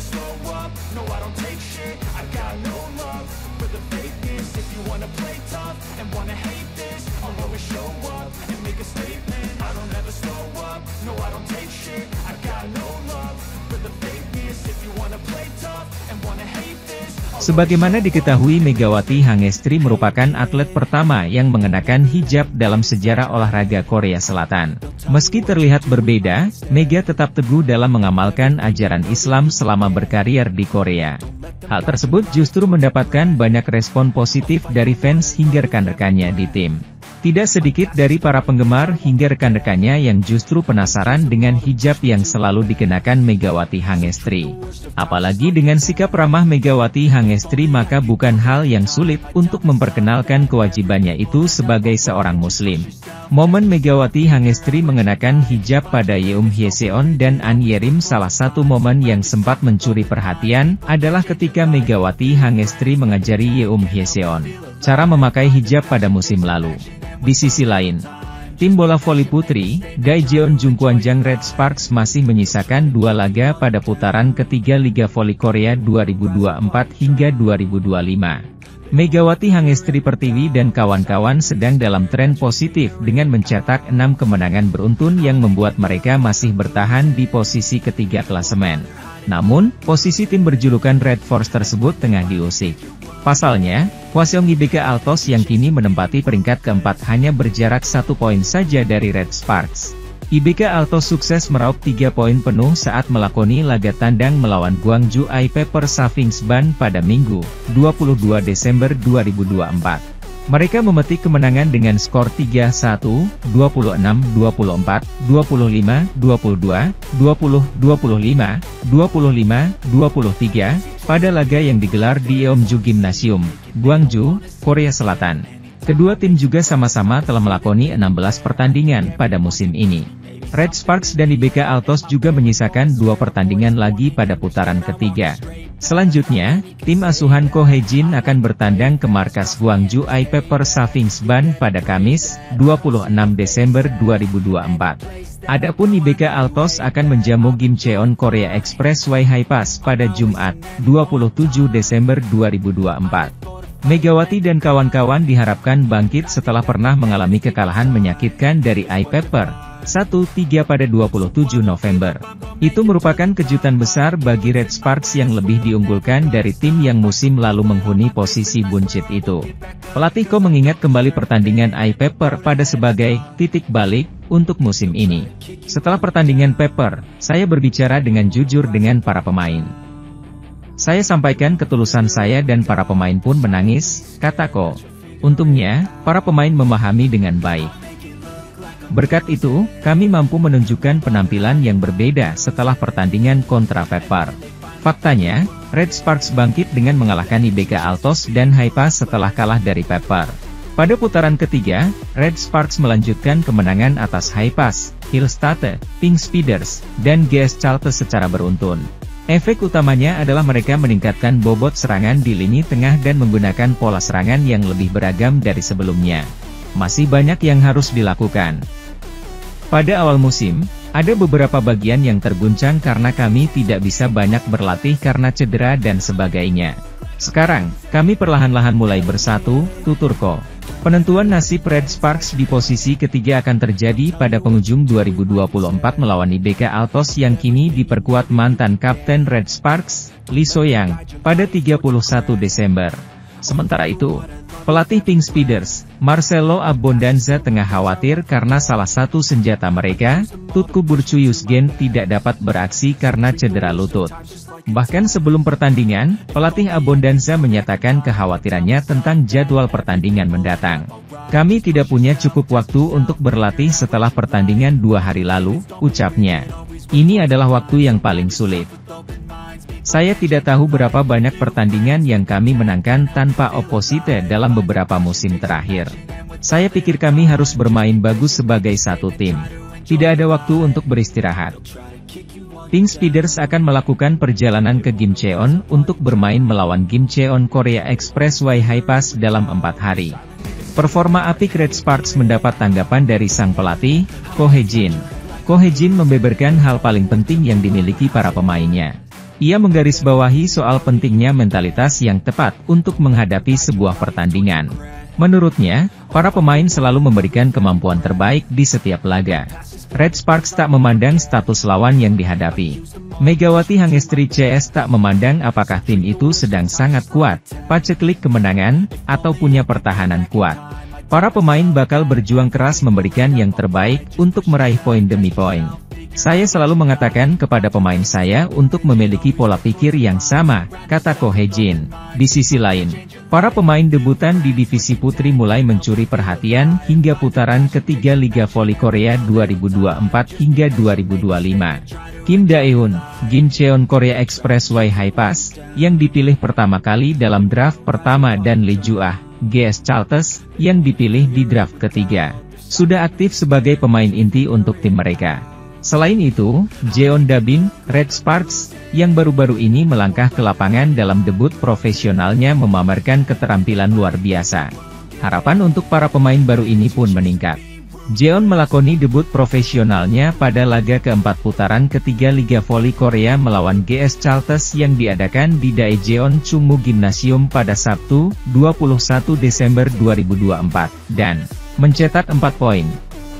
never slow up, no I don't take shit. I got no love for the fakeness. If you wanna play tough and wanna hate this, I'll always show up and make a statement. I don't ever slow up, no I don't take shit. I got no love for the fakeness. If you wanna play tough and wanna hate this. Sebagaimana diketahui, Megawati Hangestri merupakan atlet pertama yang mengenakan hijab dalam sejarah olahraga Korea Selatan. Meski terlihat berbeda, Mega tetap teguh dalam mengamalkan ajaran Islam selama berkarir di Korea. Hal tersebut justru mendapatkan banyak respon positif dari fans hingga rekan-rekannya di tim. Tidak sedikit dari para penggemar hingga rekan-rekannya yang justru penasaran dengan hijab yang selalu dikenakan Megawati Hangestri. Apalagi dengan sikap ramah Megawati Hangestri, maka bukan hal yang sulit untuk memperkenalkan kewajibannya itu sebagai seorang muslim. Momen Megawati Hangestri mengenakan hijab pada Yeum Hyeseon dan An Yerim, salah satu momen yang sempat mencuri perhatian adalah ketika Megawati Hangestri mengajari Yeum Hyeseon cara memakai hijab pada musim lalu. Di sisi lain, tim bola voli putri, Daejeon Jungkwanjang Red Sparks masih menyisakan 2 laga pada putaran ketiga Liga Voli Korea 2024 hingga 2025. Megawati Hangestri Pertiwi dan kawan-kawan sedang dalam tren positif dengan mencetak 6 kemenangan beruntun yang membuat mereka masih bertahan di posisi ketiga klasemen. Namun, posisi tim berjulukan Red Force tersebut tengah diusik. Pasalnya, Hwaseong IBK Altos yang kini menempati peringkat keempat hanya berjarak 1 poin saja dari Red Sparks. IBK Altos sukses meraup 3 poin penuh saat melakoni laga tandang melawan Gwangju I-Pepper Savings Ban pada Minggu, 22 Desember 2024. Mereka memetik kemenangan dengan skor 3-1, 26-24, 25-22, 20-25, 25-23, pada laga yang digelar di Yeomju Gymnasium, Gwangju, Korea Selatan. Kedua tim juga sama-sama telah melakoni 16 pertandingan pada musim ini. Red Sparks dan IBK Altos juga menyisakan 2 pertandingan lagi pada putaran ketiga. Selanjutnya, tim asuhan Ko Hae-jin akan bertandang ke markas Gwangju I-Pepper Savings Ban pada Kamis, 26 Desember 2024. Adapun IBK Altos akan menjamu Gimcheon Korea Expressway Hi-Pass pada Jumat, 27 Desember 2024. Megawati dan kawan-kawan diharapkan bangkit setelah pernah mengalami kekalahan menyakitkan dari I-Pepper 1-3 pada 27 November. Itu merupakan kejutan besar bagi Red Sparks yang lebih diunggulkan dari tim yang musim lalu menghuni posisi buncit itu. Pelatih Ko mengingat kembali pertandingan I-Pepper pada sebagai titik balik untuk musim ini. Setelah pertandingan Pepper, saya berbicara dengan jujur dengan para pemain. Saya sampaikan ketulusan saya dan para pemain pun menangis, kata Ko. Untungnya, para pemain memahami dengan baik. Berkat itu, kami mampu menunjukkan penampilan yang berbeda setelah pertandingan kontra Pepper. Faktanya, Red Sparks bangkit dengan mengalahkan IBK Altos dan Hi-Pass setelah kalah dari Pepper. Pada putaran ketiga, Red Sparks melanjutkan kemenangan atas Hi-Pass, Hillstate, Pink Speeders, dan GS Chalte secara beruntun. Efek utamanya adalah mereka meningkatkan bobot serangan di lini tengah dan menggunakan pola serangan yang lebih beragam dari sebelumnya. Masih banyak yang harus dilakukan. Pada awal musim, ada beberapa bagian yang terguncang karena kami tidak bisa banyak berlatih karena cedera dan sebagainya. Sekarang, kami perlahan-lahan mulai bersatu, tutur Ko. Penentuan nasib Red Sparks di posisi ketiga akan terjadi pada penghujung 2024 melawan IBK Altos yang kini diperkuat mantan kapten Red Sparks, Lee So-yang, pada 31 Desember. Sementara itu, pelatih Pink Speeders, Marcelo Abondanza tengah khawatir karena salah satu senjata mereka, Tutku Burcuyusgen tidak dapat beraksi karena cedera lutut. Bahkan sebelum pertandingan, pelatih Abondanza menyatakan kekhawatirannya tentang jadwal pertandingan mendatang. Kami tidak punya cukup waktu untuk berlatih setelah pertandingan 2 hari lalu, ucapnya. Ini adalah waktu yang paling sulit. Saya tidak tahu berapa banyak pertandingan yang kami menangkan tanpa oposite dalam beberapa musim terakhir. Saya pikir kami harus bermain bagus sebagai satu tim. Tidak ada waktu untuk beristirahat. Pink Speeders akan melakukan perjalanan ke Gimcheon untuk bermain melawan Gimcheon Korea Expressway Hi-Pass dalam 4 hari. Performa apik Red Sparks mendapat tanggapan dari sang pelatih, Ko Hae-jin. Ko Hae-jin membeberkan hal paling penting yang dimiliki para pemainnya. Ia menggarisbawahi soal pentingnya mentalitas yang tepat untuk menghadapi sebuah pertandingan. Menurutnya, para pemain selalu memberikan kemampuan terbaik di setiap laga. Red Sparks tak memandang status lawan yang dihadapi. Megawati Hangestri CS tak memandang apakah tim itu sedang sangat kuat, paceklik kemenangan, atau punya pertahanan kuat. Para pemain bakal berjuang keras memberikan yang terbaik untuk meraih poin demi poin. Saya selalu mengatakan kepada pemain saya untuk memiliki pola pikir yang sama, kata Ko Hye-jin. Di sisi lain, para pemain debutan di divisi putri mulai mencuri perhatian hingga putaran ketiga Liga Voli Korea 2024 hingga 2025. Kim Dae-hun, Gimcheon Korea Expressway Hi-Pass, yang dipilih pertama kali dalam draft pertama dan Lee Ju-ah, GS Chalters, yang dipilih di draft ketiga, sudah aktif sebagai pemain inti untuk tim mereka. Selain itu, Jeon Da-bin, Red Sparks, yang baru-baru ini melangkah ke lapangan dalam debut profesionalnya memamerkan keterampilan luar biasa. Harapan untuk para pemain baru ini pun meningkat. Jeon melakoni debut profesionalnya pada laga keempat putaran ketiga Liga Voli Korea melawan GS Chalters yang diadakan di Daejeon Chungmu Gymnasium pada Sabtu, 21 Desember 2024, dan mencetak 4 poin.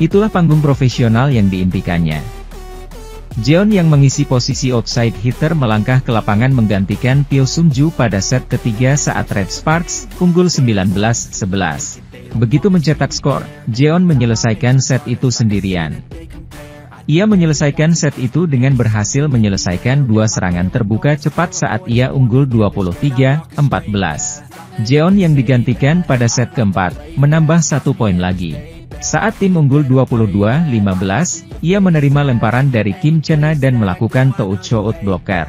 Itulah panggung profesional yang diimpikannya. Jeon yang mengisi posisi outside hitter melangkah ke lapangan menggantikan Pyo Sung-ju pada set ketiga saat Red Sparks unggul 19-11. Begitu mencetak skor, Jeon menyelesaikan set itu sendirian. Ia menyelesaikan set itu dengan berhasil menyelesaikan 2 serangan terbuka cepat saat ia unggul 23-14. Jeon yang digantikan pada set keempat, menambah 1 poin lagi. Saat tim unggul 22-15, ia menerima lemparan dari Kim Chena dan melakukan toe-chout blocker.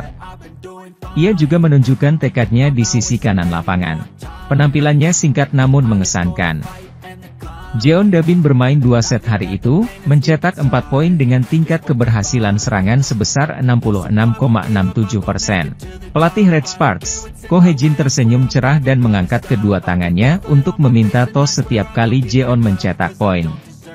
Ia juga menunjukkan tekadnya di sisi kanan lapangan. Penampilannya singkat namun mengesankan. Jeon Da-bin bermain 2 set hari itu, mencetak 4 poin dengan tingkat keberhasilan serangan sebesar 66,67%. Pelatih Red Sparks, Ko Hye-jin tersenyum cerah dan mengangkat kedua tangannya untuk meminta tos setiap kali Jeon mencetak poin.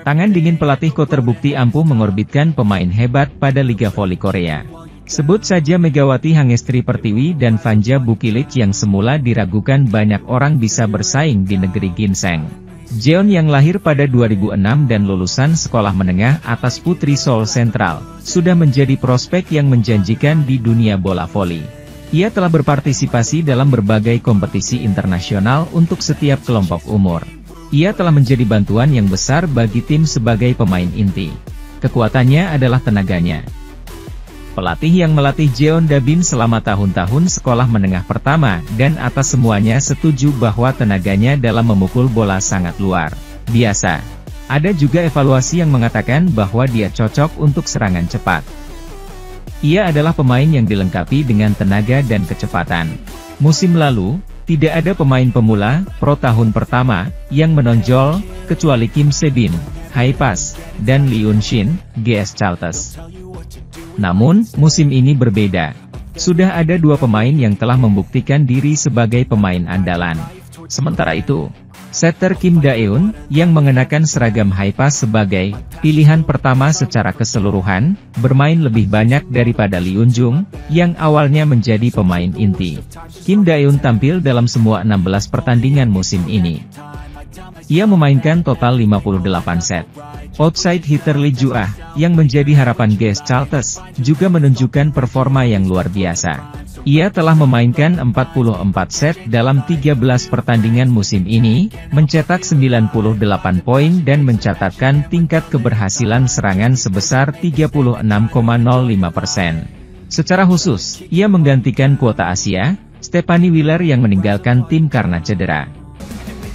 Tangan dingin pelatih Ko terbukti ampuh mengorbitkan pemain hebat pada Liga Voli Korea. Sebut saja Megawati Hangestri Pertiwi dan Vanja Bukilit yang semula diragukan banyak orang bisa bersaing di negeri ginseng. Jeon yang lahir pada 2006 dan lulusan sekolah menengah atas Putri Seoul Central, sudah menjadi prospek yang menjanjikan di dunia bola voli. Ia telah berpartisipasi dalam berbagai kompetisi internasional untuk setiap kelompok umur. Ia telah menjadi bantuan yang besar bagi tim sebagai pemain inti. Kekuatannya adalah tenaganya. Pelatih yang melatih Jeon Da-bin selama tahun-tahun sekolah menengah pertama dan atas semuanya setuju bahwa tenaganya dalam memukul bola sangat luar biasa. Ada juga evaluasi yang mengatakan bahwa dia cocok untuk serangan cepat. Ia adalah pemain yang dilengkapi dengan tenaga dan kecepatan. Musim lalu, tidak ada pemain pemula, pro tahun pertama, yang menonjol, kecuali Kim Se-bin, Hi-Pass, dan Lee Eun-shin, GS Chalters. Namun, musim ini berbeda. Sudah ada 2 pemain yang telah membuktikan diri sebagai pemain andalan. Sementara itu, setter Kim Dae-hun, yang mengenakan seragam Hi-Pass sebagai pilihan pertama secara keseluruhan, bermain lebih banyak daripada Lee Eun-jung, yang awalnya menjadi pemain inti. Kim Dae-hun tampil dalam semua 16 pertandingan musim ini. Ia memainkan total 58 set. Outside hitter Lee Ju-ah, yang menjadi harapan GS Chalters, juga menunjukkan performa yang luar biasa. Ia telah memainkan 44 set dalam 13 pertandingan musim ini, mencetak 98 poin dan mencatatkan tingkat keberhasilan serangan sebesar 36,05%. Secara khusus, ia menggantikan kuota Asia, Stephanie Wheeler yang meninggalkan tim karena cedera.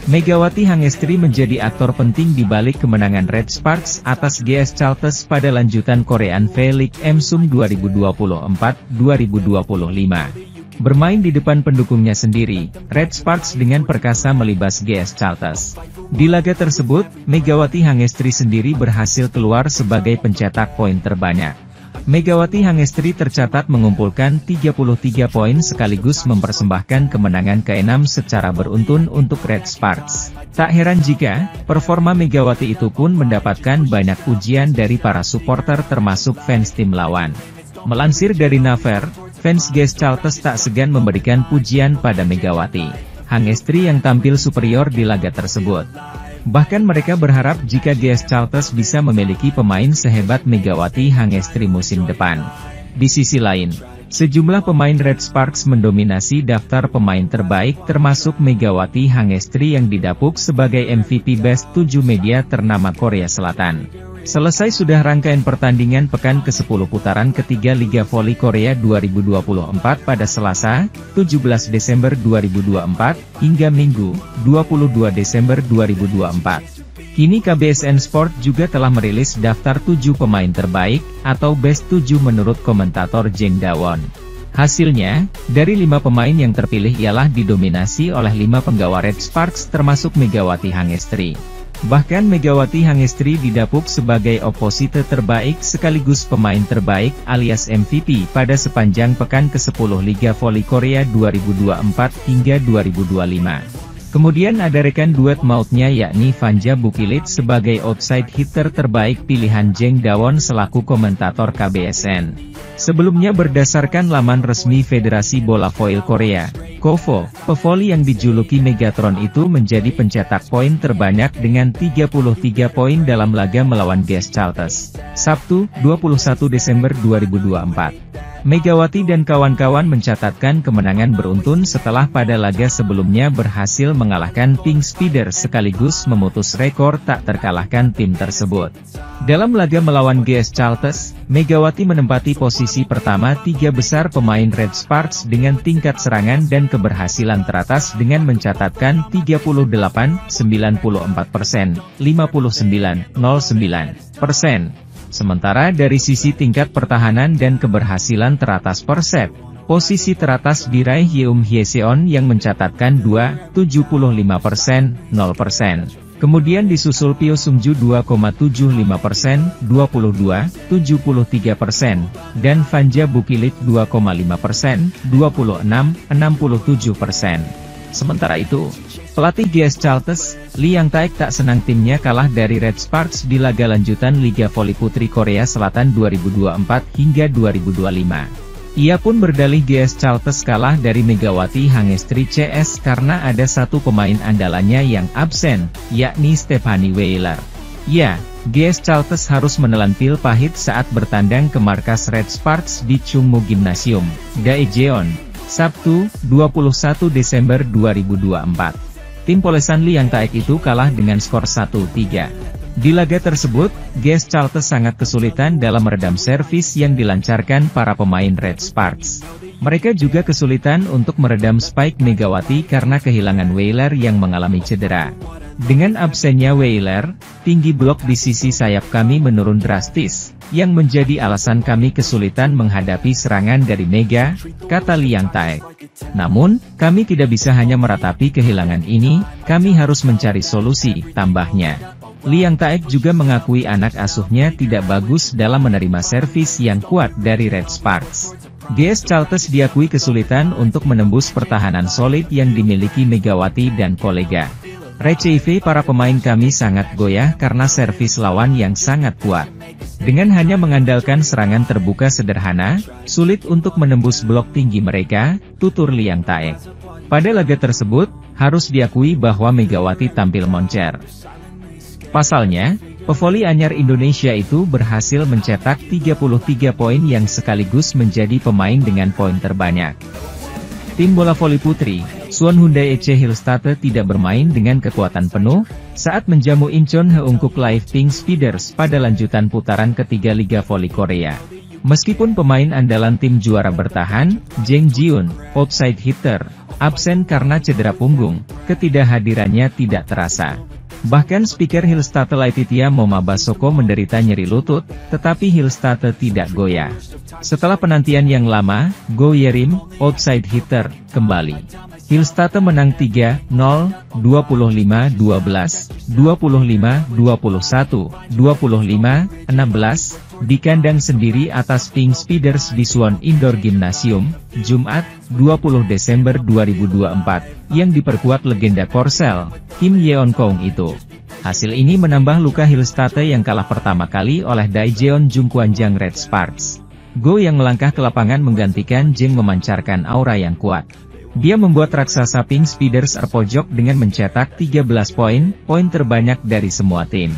Megawati Hangestri menjadi aktor penting di balik kemenangan Red Sparks atas GS Chalters pada lanjutan Korean V-League Emsum 2024-2025. Bermain di depan pendukungnya sendiri, Red Sparks dengan perkasa melibas GS Chalters. Di laga tersebut, Megawati Hangestri sendiri berhasil keluar sebagai pencetak poin terbanyak. Megawati Hangestri tercatat mengumpulkan 33 poin sekaligus mempersembahkan kemenangan ke-6 secara beruntun untuk Red Sparks. Tak heran jika, performa Megawati itu pun mendapatkan banyak pujian dari para supporter termasuk fans tim lawan. Melansir dari Naver, fans GS Charlton tak segan memberikan pujian pada Megawati Hangestri yang tampil superior di laga tersebut. Bahkan mereka berharap jika GS Charlton bisa memiliki pemain sehebat Megawati Hangestri musim depan. Di sisi lain, sejumlah pemain Red Sparks mendominasi daftar pemain terbaik termasuk Megawati Hangestri yang didapuk sebagai MVP Best 7 media ternama Korea Selatan. Selesai sudah rangkaian pertandingan pekan ke-10 putaran ketiga Liga Voli Korea 2024 pada Selasa, 17 Desember 2024, hingga Minggu, 22 Desember 2024. Kini KBSN Sport juga telah merilis daftar 7 pemain terbaik, atau Best 7 menurut komentator Jeng Dawon. Hasilnya, dari 5 pemain yang terpilih ialah didominasi oleh 5 penggawa Red Sparks termasuk Megawati Hangestri. Bahkan Megawati Hangestri didapuk sebagai oposite terbaik sekaligus pemain terbaik alias MVP pada sepanjang pekan ke-10 Liga Voli Korea 2024 hingga 2025. Kemudian ada rekan duet mautnya yakni Fanja Bukilit sebagai outside hitter terbaik pilihan Jeng Dawon selaku komentator KBSN. Sebelumnya berdasarkan laman resmi Federasi Bola Voli Korea, KOVO, pevoli yang dijuluki Megatron itu menjadi pencetak poin terbanyak dengan 33 poin dalam laga melawan GS Charlton, Sabtu, 21 Desember 2024. Megawati dan kawan-kawan mencatatkan kemenangan beruntun setelah pada laga sebelumnya berhasil mengalahkan Pink Speeder sekaligus memutus rekor tak terkalahkan tim tersebut. Dalam laga melawan GS Charlton, Megawati menempati posisi pertama 3 besar pemain Red Sparks dengan tingkat serangan dan keberhasilan teratas dengan mencatatkan 38, 94%, 59,09%. Sementara dari sisi tingkat pertahanan dan keberhasilan teratas per set, posisi teratas diraih Yeum Hyeseon yang mencatatkan 2, 75%, 0%. Kemudian disusul Pyo Sungju 2,75%, 22, 73%, dan Fanja Bukilit 2,5%, 26, 67%. Sementara itu, pelatih GS Charlton, Lee Yang Taek tak senang timnya kalah dari Red Sparks di laga lanjutan Liga Voli Putri Korea Selatan 2024 hingga 2025. Ia pun berdalih GS Charlton kalah dari Megawati Hangestri CS karena ada satu pemain andalannya yang absen, yakni Stephanie Wheeler. Ya, GS Charlton harus menelan pil pahit saat bertandang ke markas Red Sparks di Chungmu Gymnasium, Daejeon, Sabtu, 21 Desember 2024. Tim polesan Lee Yang Taek itu kalah dengan skor 1-3. Di laga tersebut, GS Charlton sangat kesulitan dalam meredam servis yang dilancarkan para pemain Red Sparks. Mereka juga kesulitan untuk meredam spike Megawati karena kehilangan Wheeler yang mengalami cedera. Dengan absennya Wheeler, tinggi blok di sisi sayap kami menurun drastis, yang menjadi alasan kami kesulitan menghadapi serangan dari Mega, kata Lee Yang Taek. Namun, kami tidak bisa hanya meratapi kehilangan ini, kami harus mencari solusi, tambahnya. Lee Yang Taek juga mengakui anak asuhnya tidak bagus dalam menerima servis yang kuat dari Red Sparks. GS Charlton diakui kesulitan untuk menembus pertahanan solid yang dimiliki Megawati dan kolega. Receive para pemain kami sangat goyah karena servis lawan yang sangat kuat. Dengan hanya mengandalkan serangan terbuka sederhana, sulit untuk menembus blok tinggi mereka, tutur Lee Yang Taek. Pada laga tersebut, harus diakui bahwa Megawati tampil moncer. Pasalnya, pevoli anyar Indonesia itu berhasil mencetak 33 poin yang sekaligus menjadi pemain dengan poin terbanyak. Tim bola voli putri, Suwon Hyundai EC Hillstate tidak bermain dengan kekuatan penuh, saat menjamu Incheon Heungkuk Live Pink Speeders pada lanjutan putaran ketiga Liga Voli Korea. Meskipun pemain andalan tim juara bertahan, Jeng Jiun, outside hitter, absen karena cedera punggung, ketidakhadirannya tidak terasa. Bahkan speaker Hillstate Laetitia Moma Basoko menderita nyeri lutut, tetapi Hillstate tidak goyah. Setelah penantian yang lama, Go Yerim, outside hitter, kembali. Hillstate menang 3-0, 25-12, 25-21, 25-16, di kandang sendiri atas Pink Speeders di Suwon Indoor Gymnasium, Jumat, 20 Desember 2024, yang diperkuat legenda Korsel, Kim Yeon Kong itu. Hasil ini menambah luka Hillstate yang kalah pertama kali oleh Daejeon Jungkwanjang Red Sparks. Go yang melangkah ke lapangan menggantikan Jeng memancarkan aura yang kuat. Dia membuat raksasa Pink Speeders terpojok dengan mencetak 13 poin terbanyak dari semua tim.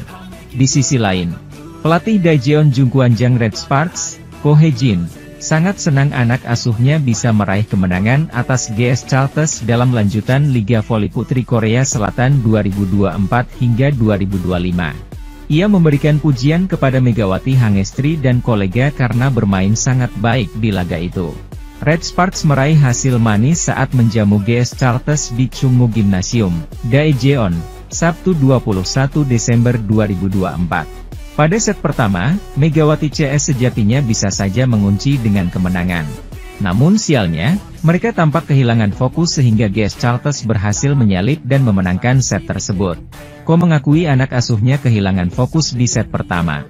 Di sisi lain, pelatih Daejeon Jungkwanjang Red Sparks, Ko Hye-jin, sangat senang anak asuhnya bisa meraih kemenangan atas GS Charters dalam lanjutan Liga Voli Putri Korea Selatan 2024 hingga 2025. Ia memberikan pujian kepada Megawati Hangestri dan kolega karena bermain sangat baik di laga itu. Red Sparks meraih hasil manis saat menjamu GS Charters di Chungmu Gymnasium, Daejeon, Sabtu 21 Desember 2024. Pada set pertama, Megawati CS sejatinya bisa saja mengunci dengan kemenangan. Namun sialnya, mereka tampak kehilangan fokus sehingga GS Charters berhasil menyalip dan memenangkan set tersebut. Ko mengakui anak asuhnya kehilangan fokus di set pertama.